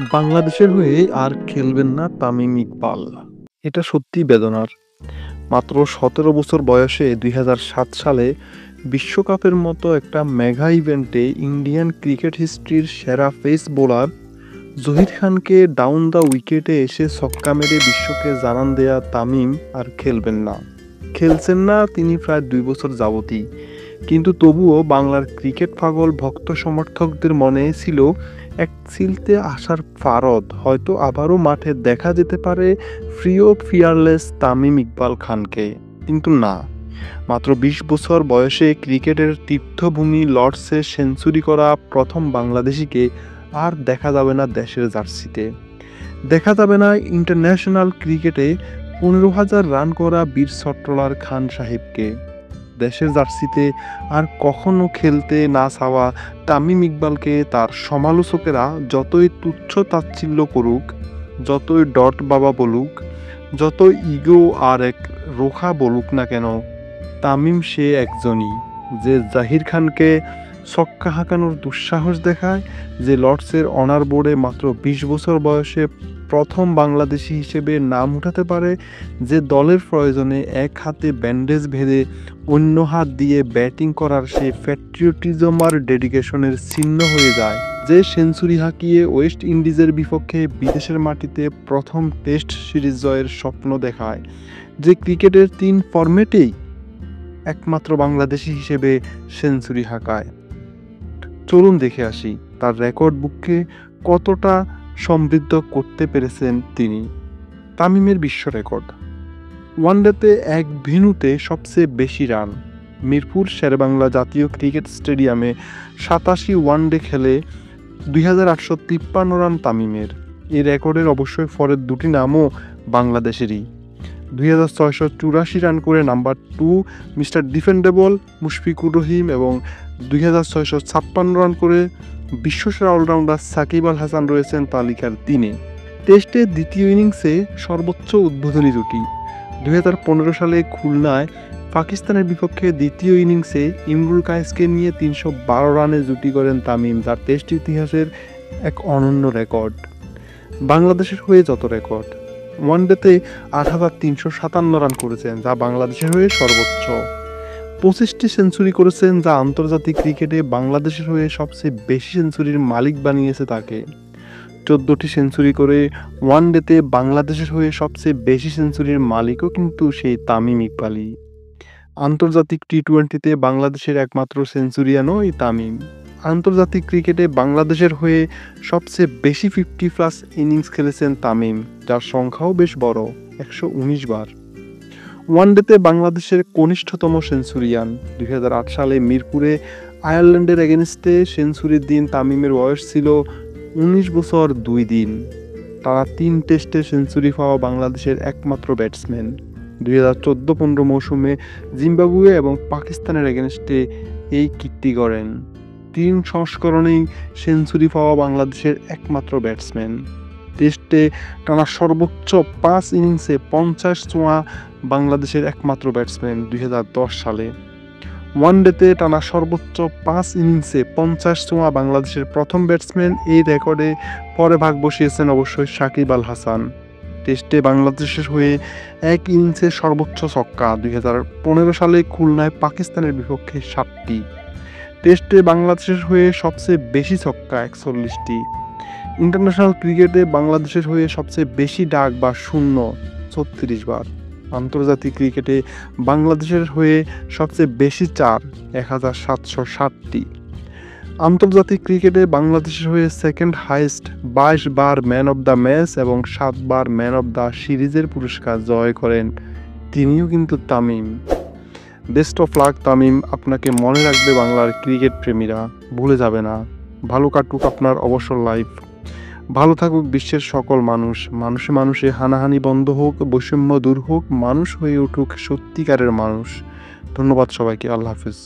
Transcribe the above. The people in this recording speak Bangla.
বাংলাদেশের হয়ে আর খেলবেন না তামিম ইকবাল। এটা সত্যিই বেদনার। মাত্র ১৭ বছর বয়সে ২০০৭ সালে বিশ্বকাপের মতো একটা মেগা ইভেন্টে ইন্ডিয়ান ক্রিকেট হিস্ট্রির সেরা পেস বোলার জহির খানকে ডাউন দ্য উইকেটে এসে ছক্কা মেরে বিশ্বকে জানান দেয়া তামিম আর খেলবেন না। খেলছেন না তিনি প্রায় ২ বছর যাবতই। কিন্তু তবুও বাংলার ক্রিকেট পাগল ভক্ত সমর্থকদের মনে ছিল এক চিলতে আসার ফারদ, হয়তো আবারও মাঠে দেখা যেতে পারে প্রিয় ফিয়ারলেস তামিম ইকবাল খানকে। কিন্তু না, মাত্র ২০ বছর বয়সে ক্রিকেটের তীর্থভূমি লর্ডসে সেঞ্চুরি করা প্রথম বাংলাদেশিকে আর দেখা যাবে না দেশের জার্সিতে। দেখা যাবে না ইন্টারন্যাশনাল ক্রিকেটে ১৫,০০০ রান করা বীর চট্টলার খান সাহেবকে। দেশের জার্সিতে আর কখনো খেলতে না চাওয়া তামিম ইকবালকে তার সমালোচকেরা যতই তুচ্ছ তাচ্ছিল্য করুক, যতই ডট বাবা বলুক, যতই ইগো আর এক রোখা বলুক না কেন, তামিম সে একজনই যে জাহির খানকে ছক্কা হাঁকানোর দুঃসাহস দেখায়, যে লর্ডসের অনার বোর্ডে মাত্র ২০ বছর বয়সে প্রথম বাংলাদেশি হিসেবে নাম উঠাতে পারে, যে দলের প্রয়োজনে এক হাতে ব্যান্ডেজ বেঁধে অন্য হাত দিয়ে ব্যাটিং করার সে প্যাট্রিয়টিজম আর ডেডিকেশনের চিহ্ন হয়ে যায়, যে সেঞ্চুরি হাঁকিয়ে ওয়েস্ট ইন্ডিজের বিপক্ষে বিদেশের মাটিতে প্রথম টেস্ট সিরিজ জয়ের স্বপ্ন দেখায়, যে ক্রিকেটের ৩ ফরম্যাটেই একমাত্র বাংলাদেশি হিসেবে সেঞ্চুরি হাঁকায়। চলুন দেখে আসি তার রেকর্ড বুককে কতটা সমৃদ্ধ করতে পেরেছেন তিনি। তামিমের বিশ্ব রেকর্ড: ওয়ানডেতে এক ভেন্যুতে সবচেয়ে বেশি রান। মিরপুর শেরেবাংলা জাতীয় ক্রিকেট স্টেডিয়ামে ৮৭ ওয়ানডে খেলে ২,৮৫৩ রান তামিমের। এই রেকর্ডের অবশ্যই পরের দুটি নামও বাংলাদেশেরই। ২,৬৮৪ রান করে number ২ mister defendable Mushfiqur Rahim এবং ২,৬৫৬ রান করে বিশ্বসেরা অলরাউন্ডার সাকিব আল হাসান রয়েছেন তালিকার ৩-এ। টেস্টের দ্বিতীয় ইনিংসে সর্বোচ্চ উদ্বোধনী জুটি। ২০১৫ সালে খুলনায় পাকিস্তানের বিপক্ষে দ্বিতীয় ইনিংসে ইমরুল কায়েসকে নিয়ে ৩১২ রানে জুটি করেন তামিম, যার টেস্ট ইতিহাসের এক অনন্য রেকর্ড। বাংলাদেশের হয়ে যত রেকর্ড: ওয়ানডেতে ৮,৩৫৭ রান করেছেন, যা বাংলাদেশের হয়ে সর্বোচ্চ। ২৫টি সেঞ্চুরি করেছেন, যা আন্তর্জাতিক ক্রিকেটে বাংলাদেশের হয়ে সবচেয়ে বেশি সেঞ্চুরির মালিক বানিয়েছে তাকে। ১৪টি সেঞ্চুরি করে ওয়ানডেতে বাংলাদেশের হয়ে সবচেয়ে বেশি সেঞ্চুরির মালিকও কিন্তু সেই তামিম ইকবালই। আন্তর্জাতিক টি-টোয়েন্টিতে বাংলাদেশের একমাত্র সেঞ্চুরিয়ানও এই তামিম। আন্তর্জাতিক ক্রিকেটে বাংলাদেশের হয়ে সবচেয়ে বেশি 50+ ইনিংস খেলেছেন তামিম, যার সংখ্যাও বেশ বড়, ১১৯ বার। ওয়ানডেতে বাংলাদেশের কনিষ্ঠতম সেঞ্চুরিয়ান। ২০০৮ সালে মিরপুরে আয়ারল্যান্ডের এগেনস্টে সেঞ্চুরির দিন তামিমের বয়স ছিল ১৯ বছর ২ দিন। তারা ৩ টেস্টে সেঞ্চুরি পাওয়া বাংলাদেশের একমাত্র ব্যাটসম্যান। ২০১৪-১৫ মৌসুমে জিম্বাবুয়ে এবং পাকিস্তানের এগেনস্টে এই কীর্তি গড়েন। ৩ সংস্করণেই সেঞ্চুরি পাওয়া বাংলাদেশের একমাত্র ব্যাটসম্যান। টেস্টে টানা সর্বোচ্চ ৫ ইনিংসে ৫০ ছোঁয়া বাংলাদেশের একমাত্র ব্যাটসম্যান ২০১০ সালে। ওয়ানডেতে টানা সর্বোচ্চ ৫ ইনিংসে ৫০ ছোঁয়া বাংলাদেশের প্রথম ব্যাটসম্যান। এই রেকর্ডে পরে ভাগ বসিয়েছেন অবশ্যই সাকিব আল হাসান। টেস্টে বাংলাদেশের হয়ে এক ইনিংসে সর্বোচ্চ ছক্কা ২০১৫ সালে খুলনায় পাকিস্তানের বিপক্ষে ৭টি। টেস্টে বাংলাদেশের হয়ে সবচেয়ে বেশি ছক্কা ৪১টি। ইন্টারন্যাশনাল ক্রিকেটে বাংলাদেশের হয়ে সবচেয়ে বেশি ডাক বা শূন্য ৩৬ বার। আন্তর্জাতিক ক্রিকেটে বাংলাদেশের হয়ে সবচেয়ে বেশি চার ১,৭৬০টি। আন্তর্জাতিক ক্রিকেটে বাংলাদেশের হয়ে second highest ২২ bar man of the match এবং ৭ বার ম্যান অব দ্য সিরিজের পুরস্কার জয় করেন তিনিও কিন্তু Tamim. Best of luck Tamim, আপনাকে মনে রাখবে বাংলার ক্রিকেট প্রেমীরা, ভুলে যাবে না। ভালো কাটুক আপনার অবসর লাইফ, ভালো থাকুক বিশ্বের সকল মানুষ, মানুষে মানুষে হানাহানি বন্ধ হোক, বৈষম্য দূর হোক, মানুষ হয়ে উঠুক সত্যিকারের মানুষ। ধন্যবাদ সবাইকে, আল্লাহ হাফিজ।